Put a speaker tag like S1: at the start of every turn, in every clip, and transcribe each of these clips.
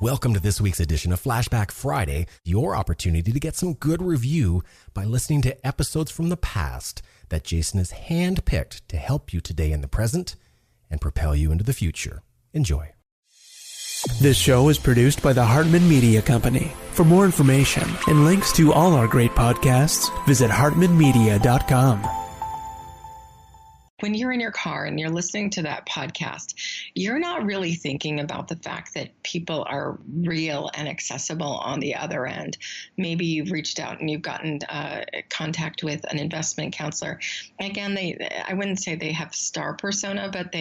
S1: Welcome to this week's edition of Flashback Friday, your opportunity to get some good review by listening to episodes from the past that Jason has handpicked to help you today in the present and propel you into the future. Enjoy.
S2: This show is produced by the Hartman Media Company. For more information and links to all our great podcasts, visit hartmanmedia.com.
S3: When you're in your car and you're listening to that podcast, you're not really thinking about the fact that people are real and accessible on the other end. Maybe you've reached out and you've gotten contact with an investment counselor. Again, I wouldn't say they have star persona, but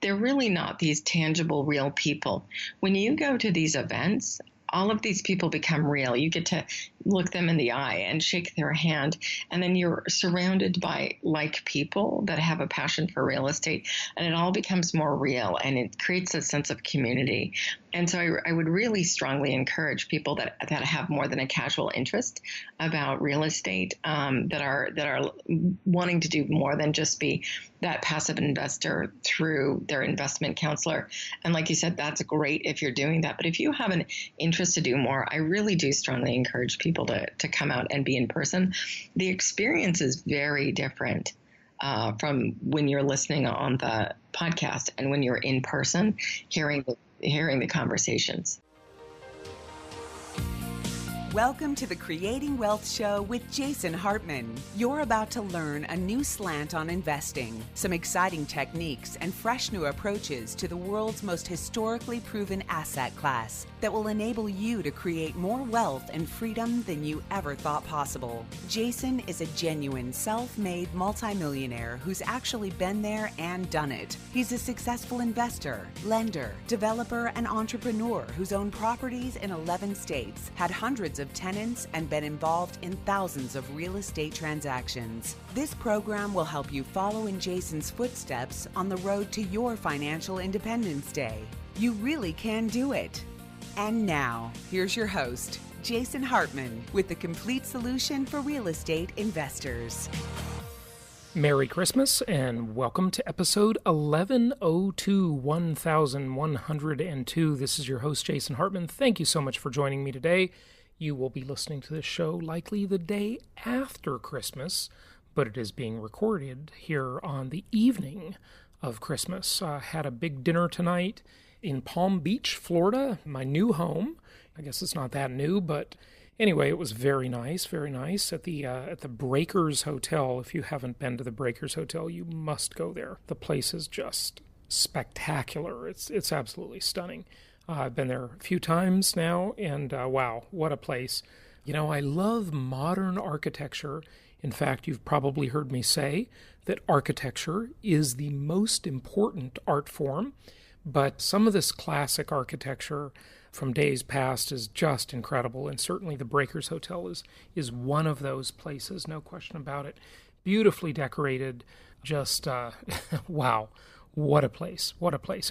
S3: they're really not these tangible, real people. When you go to these events, all of these people become real. You get to look them in the eye and shake their hand. And then you're surrounded by like people that have a passion for real estate. And it all becomes more real and it creates a sense of community. And so I would really strongly encourage people that have more than a casual interest about real estate, that are wanting to do more than just be that passive investor through their investment counselor. And like you said, that's great if you're doing that. But if you have an interest to do more, I really do strongly encourage people to come out and be in person. The experience is very different from when you're listening on the podcast and when you're in person, hearing the conversations.
S4: Welcome to the Creating Wealth Show with Jason Hartman. You're about to learn a new slant on investing, some exciting techniques, and fresh new approaches to the world's most historically proven asset class that will enable you to create more wealth and freedom than you ever thought possible. Jason is a genuine self-made multimillionaire who's actually been there and done it. He's a successful investor, lender, developer, and entrepreneur who's owned properties in 11 states, had hundreds of tenants, and been involved in thousands of real estate transactions. This program will help you follow in Jason's footsteps on the road to your financial independence day. You really can do it. And now, here's your host, Jason Hartman, with the complete solution for real estate investors.
S5: Merry Christmas and welcome to episode 1102. This is your host, Jason Hartman. Thank you so much for joining me today. You will be listening to this show likely the day after Christmas, but it is being recorded here on the evening of Christmas. Had a big dinner tonight in Palm Beach, Florida, my new home. I guess it's not that new, but anyway, it was very nice at the Breakers Hotel. If you haven't been to the Breakers Hotel, you must go there. The place is just spectacular. It's absolutely stunning. I've been there a few times now, and wow, what a place. You know, I love modern architecture. In fact, you've probably heard me say that architecture is the most important art form, but some of this classic architecture from days past is just incredible, and certainly the Breakers Hotel is one of those places, no question about it. Beautifully decorated, just wow. What a place.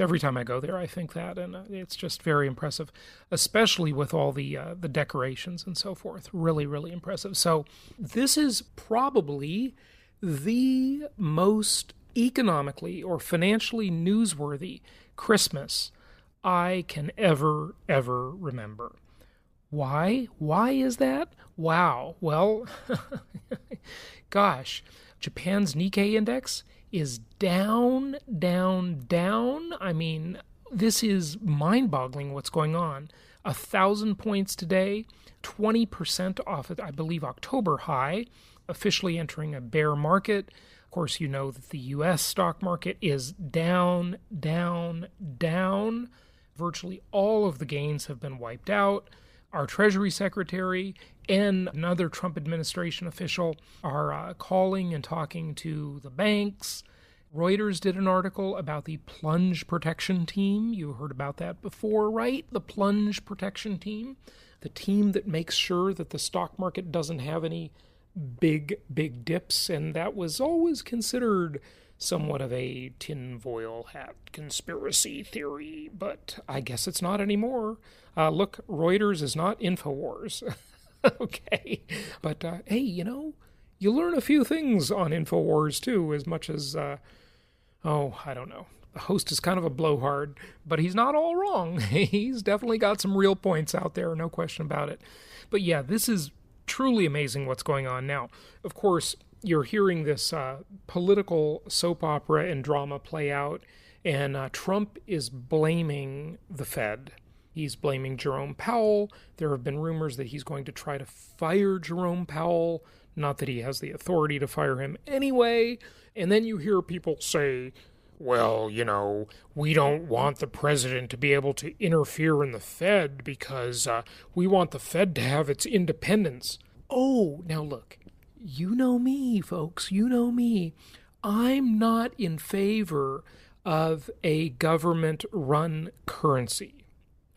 S5: Every time I go there, I think that, and it's just very impressive, especially with all the decorations and so forth. Really, really impressive. So this is probably the most economically or financially newsworthy Christmas I can ever remember. Why? Why is that? Wow. Well, gosh, Japan's Nikkei index is down. I mean, this is mind-boggling what's going on. 1,000 points today, 20% off, I believe, October high, officially entering a bear market. Of course, you know that the U.S. stock market is down. Virtually all of the gains have been wiped out. Our Treasury Secretary and another Trump administration official are calling and talking to the banks. Reuters did an article about the plunge protection team. You heard about that before, right? The plunge protection team, the team that makes sure that the stock market doesn't have any big dips, and that was always considered somewhat of a tinfoil hat conspiracy theory, but I guess it's not anymore. Look, Reuters is not InfoWars. Okay. But, hey, you know, you learn a few things on InfoWars, too, as much as, I don't know. the host is kind of a blowhard, but he's not all wrong. He's definitely got some real points out there, no question about it. But yeah, this is truly amazing what's going on now. Of course, you're hearing this political soap opera and drama play out, and Trump is blaming the Fed. He's blaming Jerome Powell. There have been rumors that he's going to try to fire Jerome Powell, not that he has the authority to fire him anyway. And then you hear people say, well, you know, we don't want the president to be able to interfere in the Fed because we want the Fed to have its independence. Oh, now look, you know me, folks, you know me. I'm not in favor of a government-run currency.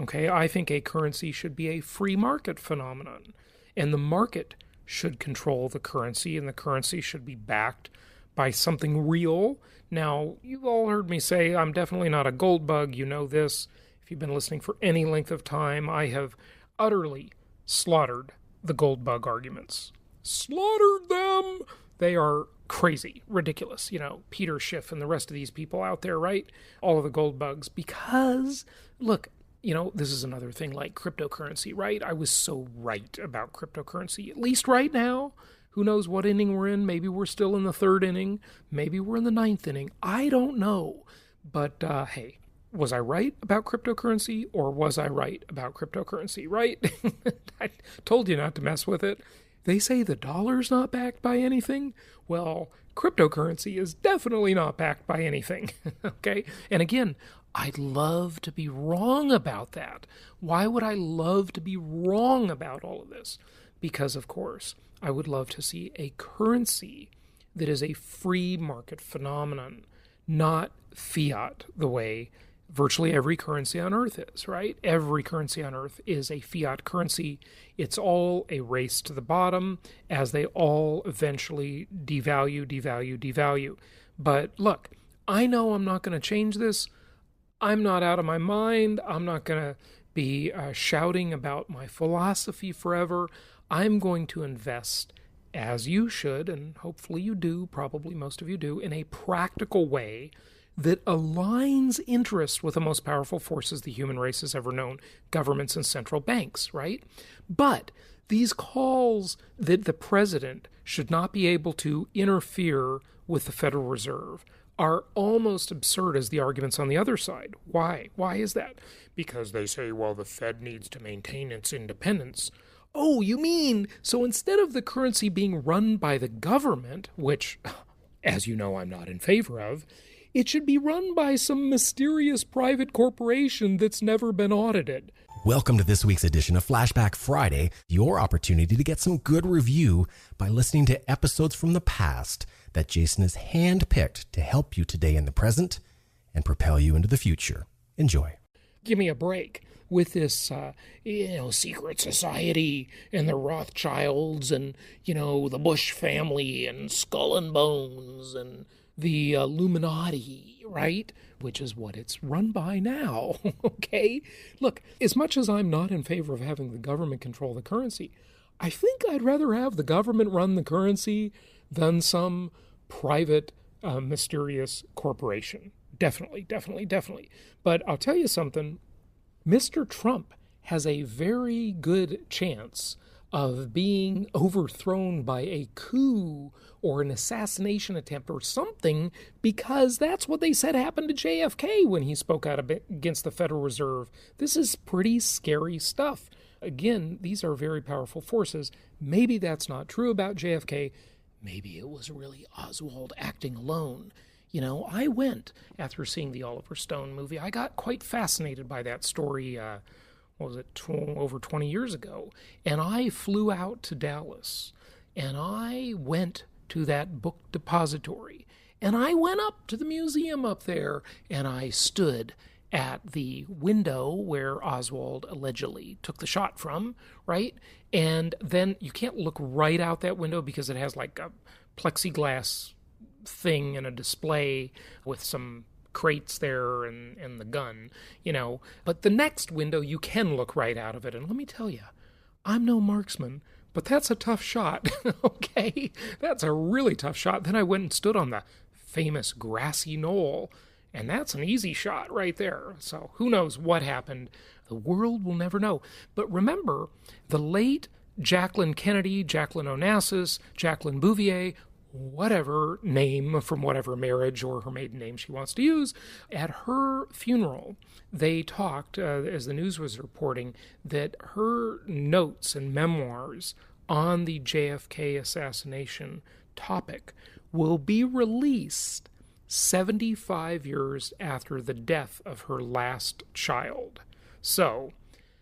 S5: Okay, I think a currency should be a free market phenomenon, and the market should control the currency, and the currency should be backed by something real. Now, you've all heard me say I'm definitely not a gold bug. You know this. If you've been listening for any length of time, I have utterly slaughtered the gold bug arguments. Slaughtered them! They are crazy, ridiculous. You know, Peter Schiff and the rest of these people out there, right? All of the gold bugs. Because, look, you know, this is another thing like cryptocurrency, right? I was so right about cryptocurrency, at least right now. Who knows what inning we're in? Maybe we're still in the third inning. Maybe we're in the ninth inning. I don't know. But, hey, was I right about cryptocurrency or was I right about cryptocurrency, right? I told you not to mess with it. They say the dollar's not backed by anything. Well, cryptocurrency is definitely not backed by anything, okay? And again, I'd love to be wrong about that. Why would I love to be wrong about all of this? Because, of course, I would love to see a currency that is a free market phenomenon, not fiat, the way virtually every currency on Earth is, right? Every currency on Earth is a fiat currency. It's all a race to the bottom as they all eventually devalue. But look, I know I'm not going to change this. I'm not out of my mind. I'm not going to be shouting about my philosophy forever. I'm going to invest, as you should, and hopefully you do, probably most of you do, in a practical way that aligns interests with the most powerful forces the human race has ever known, governments and central banks, right? But these calls that the president should not be able to interfere with the Federal Reserve are almost absurd as the arguments on the other side. Why? Why is that? Because they say, well, the Fed needs to maintain its independence. Oh, you mean, so instead of the currency being run by the government, which, as you know, I'm not in favor of, it should be run by some mysterious private corporation that's never been audited.
S1: Welcome to this week's edition of Flashback Friday, your opportunity to get some good review by listening to episodes from the past that Jason has handpicked to help you today in the present and propel you into the future. Enjoy.
S5: Give me a break with this, secret society and the Rothschilds and, the Bush family and Skull and Bones and the Illuminati, right? Which is what it's run by now, okay? Look, as much as I'm not in favor of having the government control the currency, I think I'd rather have the government run the currency than some private, mysterious corporation. Definitely. But I'll tell you something. Mr. Trump has a very good chance of being overthrown by a coup or an assassination attempt or something, because that's what they said happened to JFK when he spoke out against the Federal Reserve. This is pretty scary stuff. Again, these are very powerful forces. Maybe that's not true about JFK. Maybe it was really Oswald acting alone. I went, after seeing the Oliver Stone movie, I got quite fascinated by that story, over 20 years ago. And I flew out to Dallas, and I went to that book depository, and I went up to the museum up there, and I stood at the window where Oswald allegedly took the shot from, right? And then you can't look right out that window because it has like a plexiglass thing and a display with some crates there and the gun, But the next window, you can look right out of it. And let me tell you, I'm no marksman, but that's a tough shot, okay? That's a really tough shot. Then I went and stood on the famous grassy knoll, And that's an easy shot right there. So who knows what happened? The world will never know. But remember, the late Jacqueline Kennedy, Jacqueline Onassis, Jacqueline Bouvier, whatever name from whatever marriage or her maiden name she wants to use, at her funeral, they talked, as the news was reporting, that her notes and memoirs on the JFK assassination topic will be released 75 years after the death of her last child. So,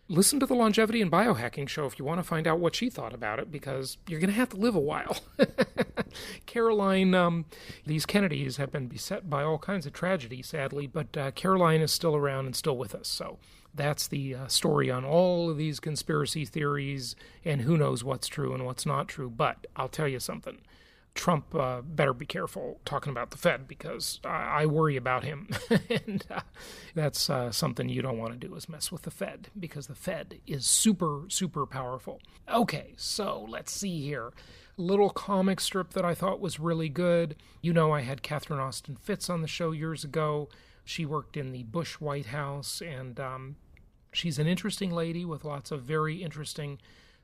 S5: listen to the Longevity and Biohacking show if you want to find out what she thought about it, because you're going to have to live a while. Caroline, these Kennedys have been beset by all kinds of tragedy, sadly, but Caroline is still around and still with us. So that's the story on all of these conspiracy theories, and who knows what's true and what's not true. But I'll tell you something. Trump better be careful talking about the Fed, because I worry about him. And that's something you don't want to do, is mess with the Fed, because the Fed is super, super powerful. Okay, so let's see here. A little comic strip that I thought was really good. You know, I had Catherine Austin Fitts on the show years ago. She worked in the Bush White House, and she's an interesting lady with lots of very interesting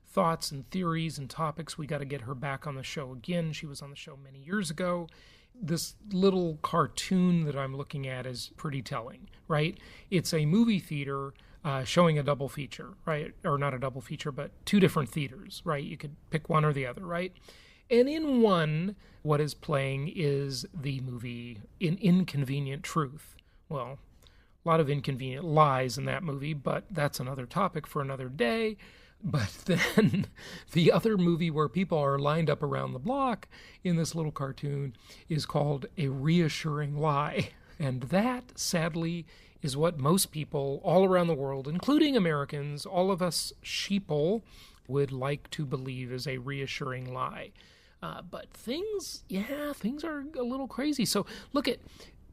S5: thoughts and theories and topics. We got to get her back on the show again. She was on the show many years ago. This little cartoon that I'm looking at is pretty telling, right? It's a movie theater showing a double feature, right? Or not a double feature, but two different theaters, right? You could pick one or the other, right? And in one, what is playing is the movie Inconvenient Truth. Well, a lot of inconvenient lies in that movie, but that's another topic for another day. But then the other movie where people are lined up around the block in this little cartoon is called A Reassuring Lie. And that, sadly, is what most people all around the world, including Americans, all of us sheeple, would like to believe is a reassuring lie. But things are a little crazy. So look at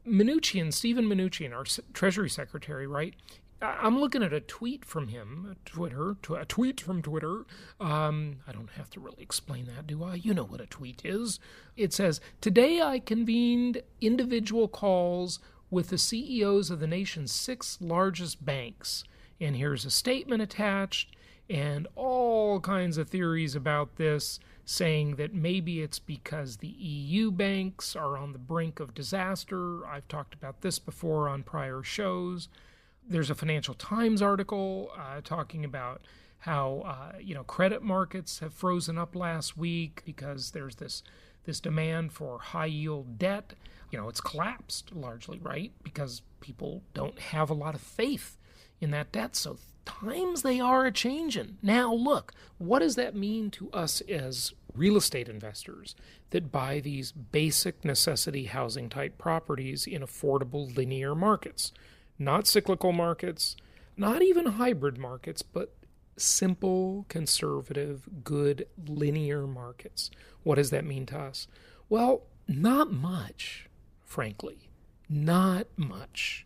S5: Stephen Mnuchin, our Treasury Secretary, right? I'm looking at a tweet from him, a tweet from Twitter. I don't have to really explain that, do I? You know what a tweet is. It says, "Today I convened individual calls with the CEOs of the nation's 6 largest banks." And here's a statement attached, and all kinds of theories about this, saying that maybe it's because the EU banks are on the brink of disaster. I've talked about this before on prior shows. There's a Financial Times article talking about how credit markets have frozen up last week because there's this demand for high-yield debt. It's collapsed largely, right? Because people don't have a lot of faith in that debt. So times they are a-changing. Now, look, what does that mean to us as real estate investors that buy these basic necessity housing-type properties in affordable linear markets? Not cyclical markets, not even hybrid markets, but simple, conservative, good, linear markets. What does that mean to us? Well, not much, frankly. Not much.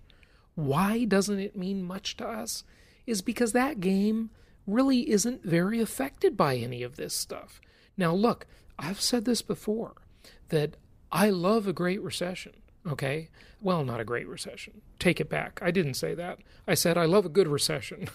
S5: Why doesn't it mean much to us? Is because that game really isn't very affected by any of this stuff. Now, look, I've said this before, that I love a great recession. Okay? Well, not a great recession. Take it back. I didn't say that. I said I love a good recession.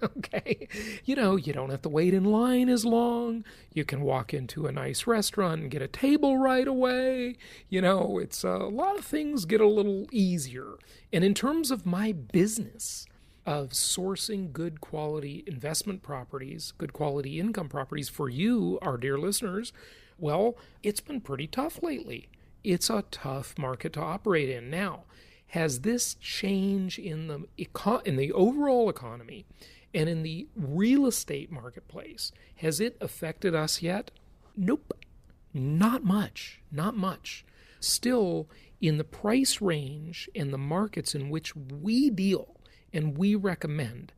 S5: Okay? You don't have to wait in line as long. You can walk into a nice restaurant and get a table right away. It's a lot of things get a little easier. And in terms of my business of sourcing good quality investment properties, good quality income properties for you, our dear listeners, well, it's been pretty tough lately. It's a tough market to operate in. Now, has this change in the overall economy and in the real estate marketplace, has it affected us yet? Nope. Not much. Not much. Still, in the price range and the markets in which we deal and we recommend,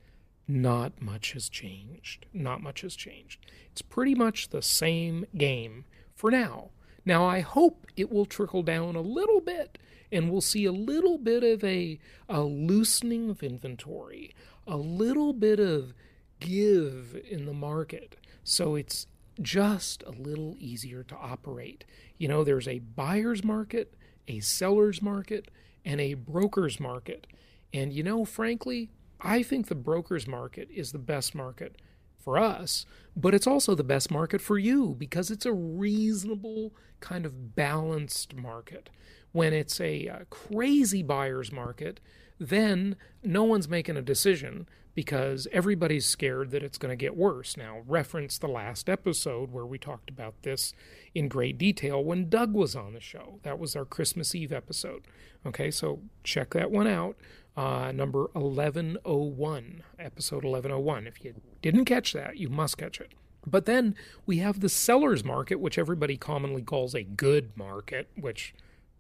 S5: not much has changed. Not much has changed. It's pretty much the same game for now. Now, I hope it will trickle down a little bit, and we'll see a little bit of a loosening of inventory, a little bit of give in the market, so it's just a little easier to operate. There's a buyer's market, a seller's market, and a broker's market. And frankly, I think the broker's market is the best market for us, but it's also the best market for you because it's a reasonable kind of balanced market. When it's a crazy buyer's market, then no one's making a decision because everybody's scared that it's going to get worse. Now, reference the last episode where we talked about this in great detail when Doug was on the show. That was our Christmas Eve episode. Okay, so check that one out. Number 1101, episode 1101. If you didn't catch that, you must catch it. But then we have the seller's market, which everybody commonly calls a good market, which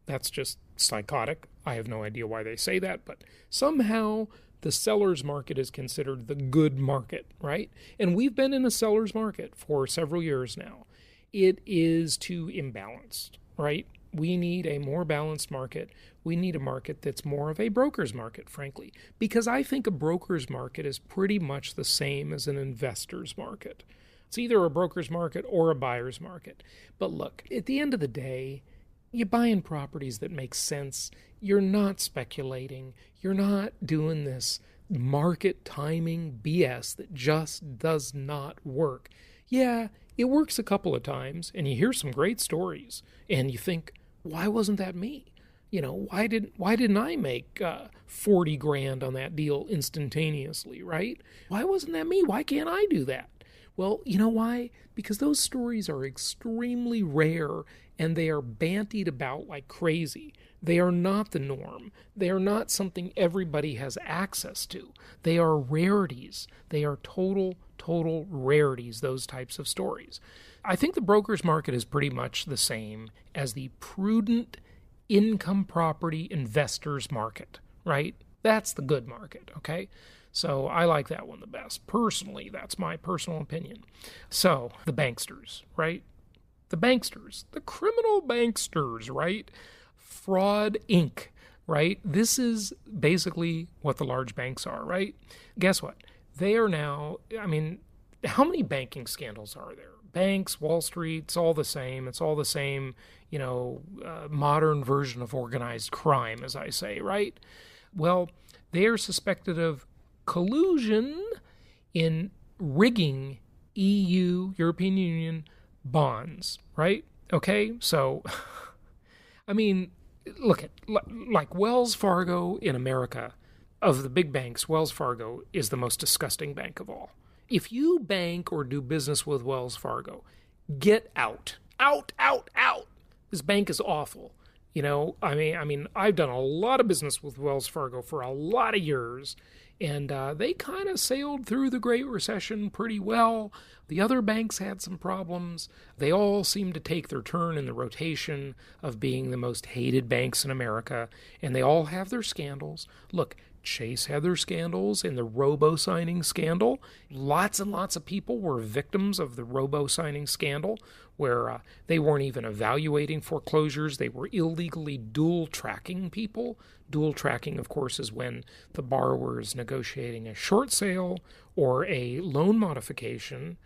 S5: that's just psychotic. I have no idea why they say that, but somehow the seller's market is considered the good market, right? And we've been in a seller's market for several years now. It is too imbalanced, right? We need a more balanced market. We need a market that's more of a broker's market, frankly, because I think a broker's market is pretty much the same as an investor's market. It's either a broker's market or a buyer's market. But look, at the end of the day, you're buying properties that make sense. You're not speculating. You're not doing this market timing BS that just does not work. Yeah, it works a couple of times, and you hear some great stories, and you think, why wasn't that me? Why didn't I make 40 grand on that deal instantaneously, right? Why wasn't that me? Why can't I do that? Well, you know why? Because those stories are extremely rare and they are bandied about like crazy. They are not the norm. They are not something everybody has access to. They are rarities. They are total rarities, those types of stories. I think the broker's market is pretty much the same as the prudent income property investor's market, right? That's the good market, okay? So I like that one the best. Personally, that's my personal opinion. So, the banksters, right? The banksters, the criminal banksters, right? Fraud Inc., right? This is basically what the large banks are, right? Guess what? They are now, how many banking scandals are there? Banks, Wall Street, it's all the same. It's all the same, modern version of organized crime, as I say, right? Well, they are suspected of collusion in rigging European Union bonds, right? Okay, so, look at, like Wells Fargo in America, of the big banks, Wells Fargo is the most disgusting bank of all. If you bank or do business with Wells Fargo, get out. Out. This bank is awful. I've done a lot of business with Wells Fargo for a lot of years, and they kind of sailed through the Great Recession pretty well. The other banks had some problems. They all seemed to take their turn in the rotation of being the most hated banks in America, and they all have their scandals. Look, Chase had their scandals in the robo-signing scandal. Lots and lots of people were victims of the robo-signing scandal, where they weren't even evaluating foreclosures. They were illegally dual tracking people. Dual tracking, of course, is when the borrower is negotiating a short sale or a loan modification,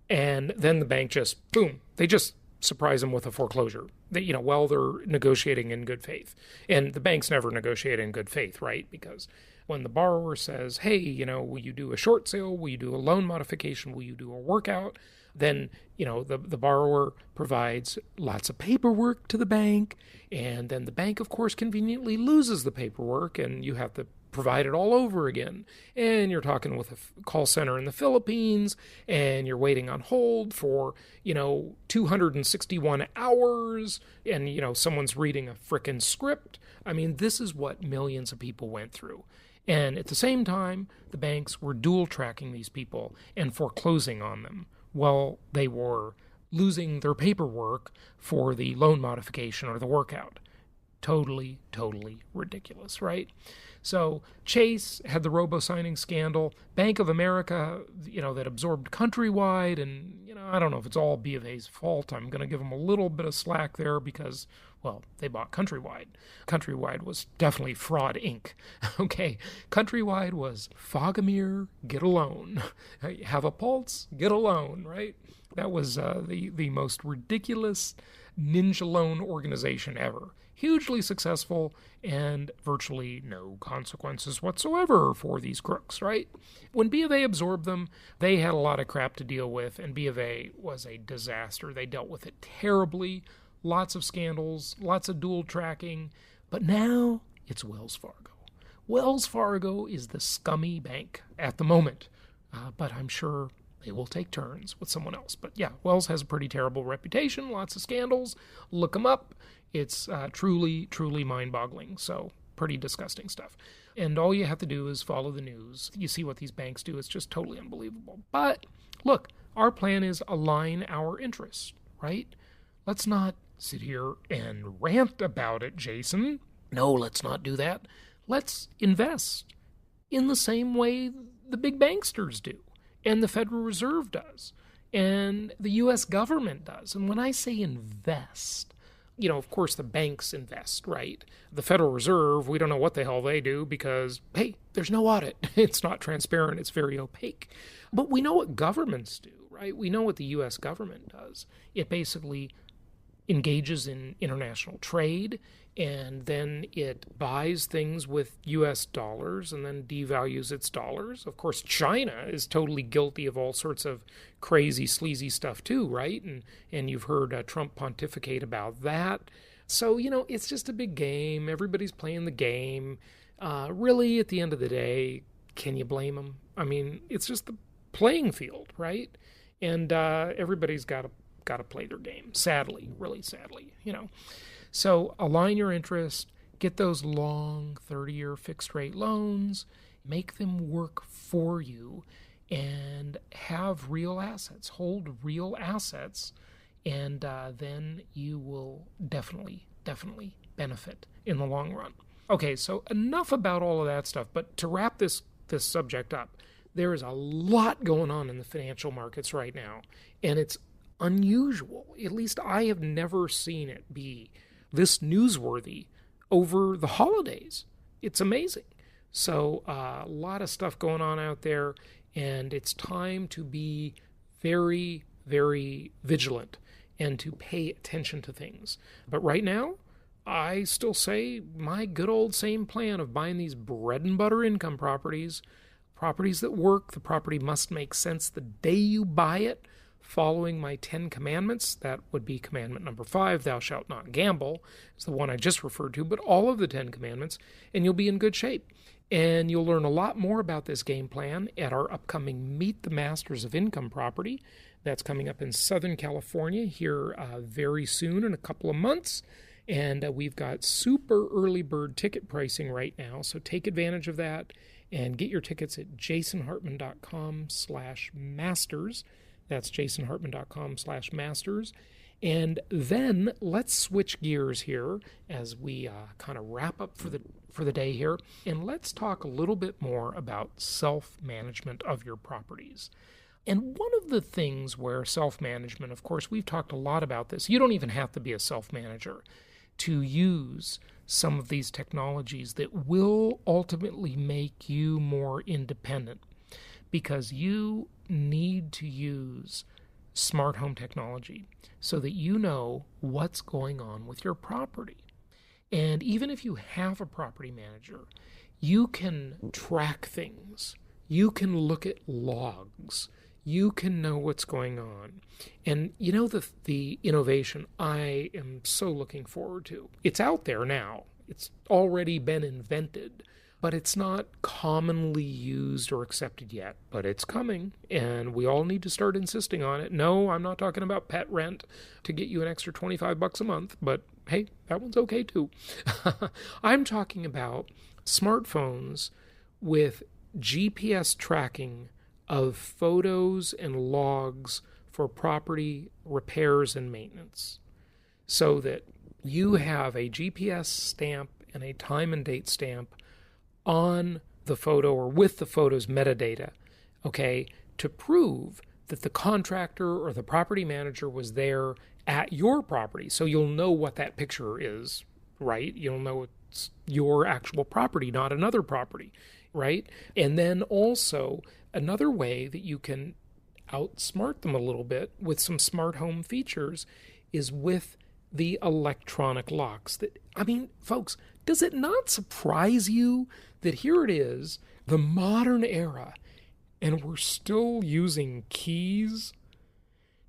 S5: and then the bank just, boom, they just surprise them with a foreclosure. While they're negotiating in good faith. And the banks never negotiate in good faith, right? Because when the borrower says, hey, will you do a short sale? Will you do a loan modification? Will you do a workout? Then, the borrower provides lots of paperwork to the bank. And then the bank, of course, conveniently loses the paperwork, and you have to provide it all over again. And you're talking with a call center in the Philippines, and you're waiting on hold for, 261 hours, and, someone's reading a frickin' script. This is what millions of people went through. And at the same time, the banks were dual tracking these people and foreclosing on them while they were losing their paperwork for the loan modification or the workout. Totally ridiculous, right? So Chase had the robo-signing scandal. Bank of America, that absorbed Countrywide, and, I don't know if it's all B of A's fault. I'm going to give them a little bit of slack there because, well, they bought Countrywide. Countrywide was definitely Fraud Inc. Okay, Countrywide was Fogomir, get a loan. Have a pulse, get a loan, right? That was the most ridiculous ninja loan organization ever. hugely successful and virtually no consequences whatsoever for these crooks, right? When B of A absorbed them, they had a lot of crap to deal with, and B of A was a disaster. They dealt with it terribly, lots of scandals, lots of dual tracking, but now it's Wells Fargo. Wells Fargo is the scummy bank at the moment, but I'm sure they will take turns with someone else. But yeah, Wells has a pretty terrible reputation, lots of scandals. Look them up. It's truly, truly mind-boggling. So pretty disgusting stuff. And all you have to do is follow the news. You see what these banks do. It's just totally unbelievable. But look, our plan is align our interests, right? Let's not sit here and rant about it, Jason. No, let's not do that. Let's invest in the same way the big banksters do, and the Federal Reserve does, and the U.S. government does. And when I say invest, of course the banks invest, right? The Federal Reserve, we don't know what the hell they do because, hey, there's no audit. It's not transparent. It's very opaque. But we know what governments do, right? We know what the U.S. government does. It basically engages in international trade, and then it buys things with U.S. dollars and then devalues its dollars. Of course, China is totally guilty of all sorts of crazy, sleazy stuff too, right? And you've heard Trump pontificate about that. So, it's just a big game. Everybody's playing the game. Really, at the end of the day, can you blame them? I mean, it's just the playing field, right? And everybody's got to play their game, sadly, really sadly, So align your interest, get those long 30-year fixed-rate loans, make them work for you, and have real assets, hold real assets, and then you will definitely benefit in the long run. Okay, so enough about all of that stuff, but to wrap this subject up, there is a lot going on in the financial markets right now, and it's unusual. At least I have never seen it be this newsworthy over the holidays. It's amazing. So a lot of stuff going on out there, and it's time to be very, very vigilant and to pay attention to things. But right now, I still say my good old same plan of buying these bread and butter income properties that work. The property must make sense the day you buy it, following my 10 commandments. That would be commandment number 5, thou shalt not gamble. It's the one I just referred to, but all of the 10 commandments, and you'll be in good shape. And you'll learn a lot more about this game plan at our upcoming Meet the Masters of Income Property. That's coming up in Southern California here very soon, in a couple of months. And we've got super early bird ticket pricing right now, so take advantage of that and get your tickets at jasonhartman.com/masters. That's jasonhartman.com/masters. And then let's switch gears here as we kind of wrap up for the day here. And let's talk a little bit more about self-management of your properties. And one of the things where self-management, of course, we've talked a lot about this. You don't even have to be a self-manager to use some of these technologies that will ultimately make you more independent, because you need to use smart home technology so that you know what's going on with your property. And even if you have a property manager, you can track things. You can look at logs. You can know what's going on. And the innovation I am so looking forward to. It's out there now. It's already been invented, but it's not commonly used or accepted yet. But it's coming, and we all need to start insisting on it. No, I'm not talking about pet rent to get you an extra $25 a month, but hey, that one's okay too. I'm talking about smartphones with GPS tracking of photos and logs for property repairs and maintenance, so that you have a GPS stamp and a time and date stamp on the photo or with the photo's metadata, okay, to prove that the contractor or the property manager was there at your property. So you'll know what that picture is, right? You'll know it's your actual property, not another property, right? And then also another way that you can outsmart them a little bit with some smart home features is with the electronic locks that I mean, folks, does it not surprise you that here it is, the modern era, and we're still using keys?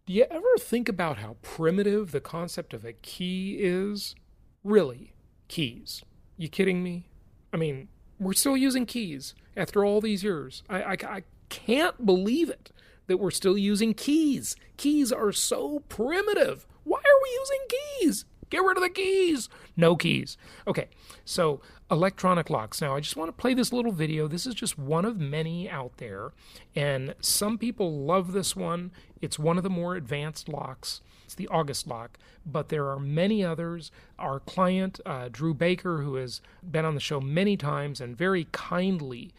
S5: Do you ever think about how primitive the concept of a key is? Really, keys. You kidding me? I mean, we're still using keys after all these years. I can't believe it that we're still using keys. Keys are so primitive. Why are we using keys? Get rid of the keys. No keys. Okay, so electronic locks. Now, I just want to play this little video. This is just one of many out there, and some people love this one. It's one of the more advanced locks. It's the August lock, but there are many others. Our client, Drew Baker, who has been on the show many times and very kindly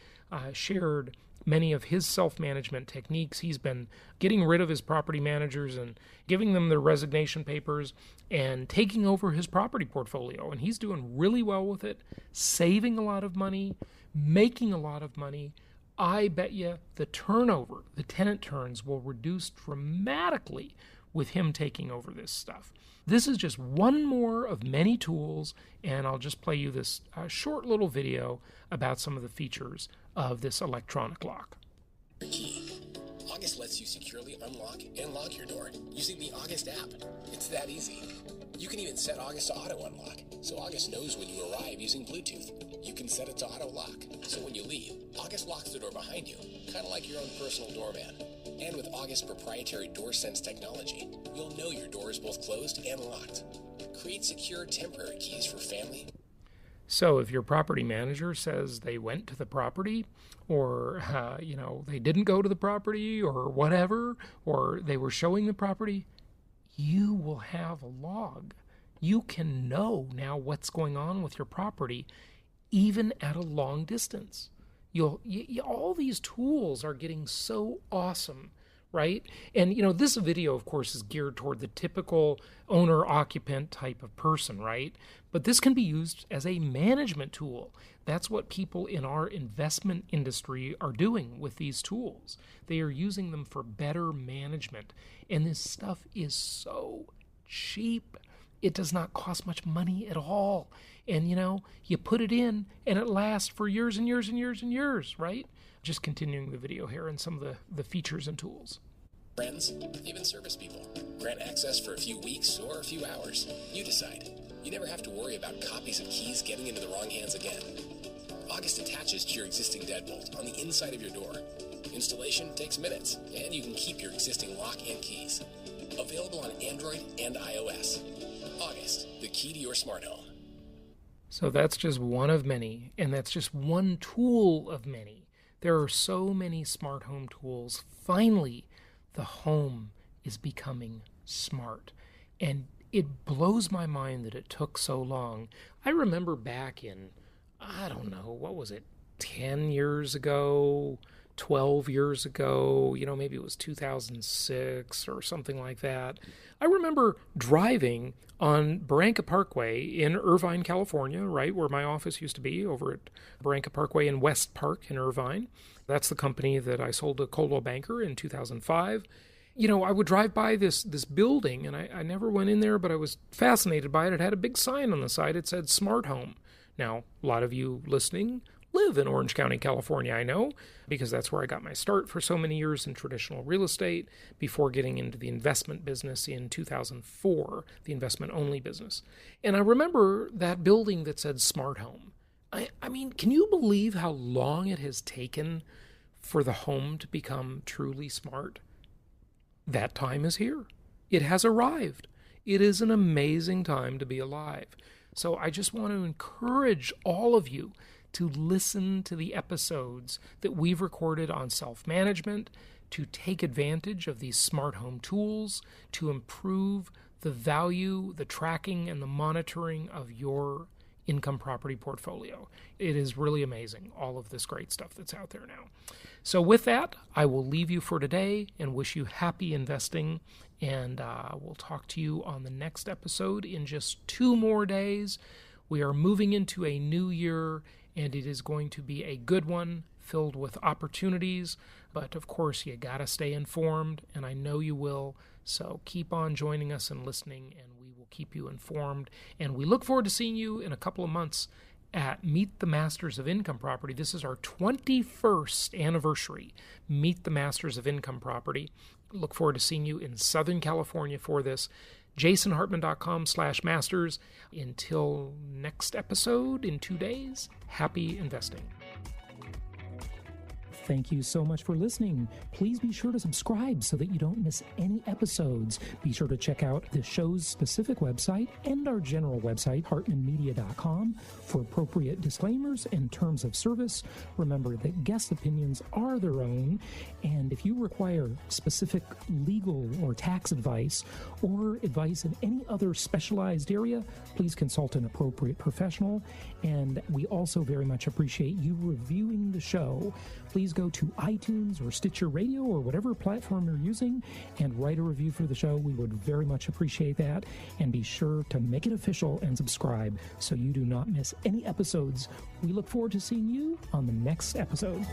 S5: shared many of his self-management techniques. He's been getting rid of his property managers and giving them their resignation papers and taking over his property portfolio. And he's doing really well with it, saving a lot of money, making a lot of money. I bet you the turnover, the tenant turns, will reduce dramatically with him taking over this stuff. This is just one more of many tools, and I'll just play you this short little video about some of the features of this electronic lock.
S6: Key. August lets you securely unlock and lock your door using the August app. It's that easy. You can even set August to auto unlock, so August knows when you arrive using Bluetooth. You can set it to auto lock, so when you leave, August locks the door behind you, kind of like your own personal doorman. And with August's proprietary DoorSense technology, you'll know your door is both closed and locked. Create secure temporary keys for family.
S5: So if your property manager says they went to the property, or they didn't go to the property, or whatever, or they were showing the property, you will have a log. You can know now what's going on with your property, even at a long distance. All these tools are getting so awesome, right? And, this video, of course, is geared toward the typical owner-occupant type of person, right? But this can be used as a management tool. That's what people in our investment industry are doing with these tools. They are using them for better management. And this stuff is so cheap. It does not cost much money at all. And, you put it in and it lasts for years and years and years and years, right? Just continuing the video here and some of the features and tools.
S6: Friends, even service people. Grant access for a few weeks or a few hours. You decide. You never have to worry about copies of keys getting into the wrong hands again. August attaches to your existing deadbolt on the inside of your door. Installation takes minutes, and you can keep your existing lock and keys. Available on Android and iOS. August, the key to your smart home.
S5: So that's just one of many, and that's just one tool of many. There are so many smart home tools. Finally, the home is becoming smart. And it blows my mind that it took so long. I remember back in, 10 years ago, 12 years ago, maybe it was 2006 or something like that. I remember driving on Barranca Parkway in Irvine, California, right where my office used to be, over at Barranca Parkway in West Park in Irvine. That's the company that I sold to Coldwell Banker in 2005. I would drive by this building, and I never went in there, but I was fascinated by it. It had a big sign on the side. It said Smart Home. Now, a lot of you listening live in Orange County, California, I know, because that's where I got my start for so many years in traditional real estate before getting into the investment business in 2004, the investment-only business. And I remember that building that said Smart Home. I mean, can you believe how long it has taken for the home to become truly smart? That time is here. It has arrived. It is an amazing time to be alive. So I just want to encourage all of you to listen to the episodes that we've recorded on self-management, to take advantage of these smart home tools, to improve the value, the tracking, and the monitoring of your income property portfolio. It is really amazing, all of this great stuff that's out there now. So with that, I will leave you for today and wish you happy investing, and we'll talk to you on the next episode in just 2 more days. We are moving into a new year, and it is going to be a good one, filled with opportunities, but of course you gotta stay informed, and I know you will, so keep on joining us and listening, and we will keep you informed. And we look forward to seeing you in a couple of months at Meet the Masters of Income Property. This is our 21st anniversary, Meet the Masters of Income Property. Look forward to seeing you in Southern California for this. jasonhartman.com/masters. Until next episode in 2 days, happy investing. Thank you so much for listening. Please be sure to subscribe so that you don't miss any episodes. Be sure to check out the show's specific website and our general website, hartmanmedia.com, for appropriate disclaimers and terms of service. Remember that guest opinions are their own, and if you require specific legal or tax advice or advice in any other specialized area, please consult an appropriate professional. And we also very much appreciate you reviewing the show. Please go to iTunes or Stitcher Radio or whatever platform you're using and write a review for the show. We would very much appreciate that. And be sure to make it official and subscribe so you do not miss any episodes. We look forward to seeing you on the next episode.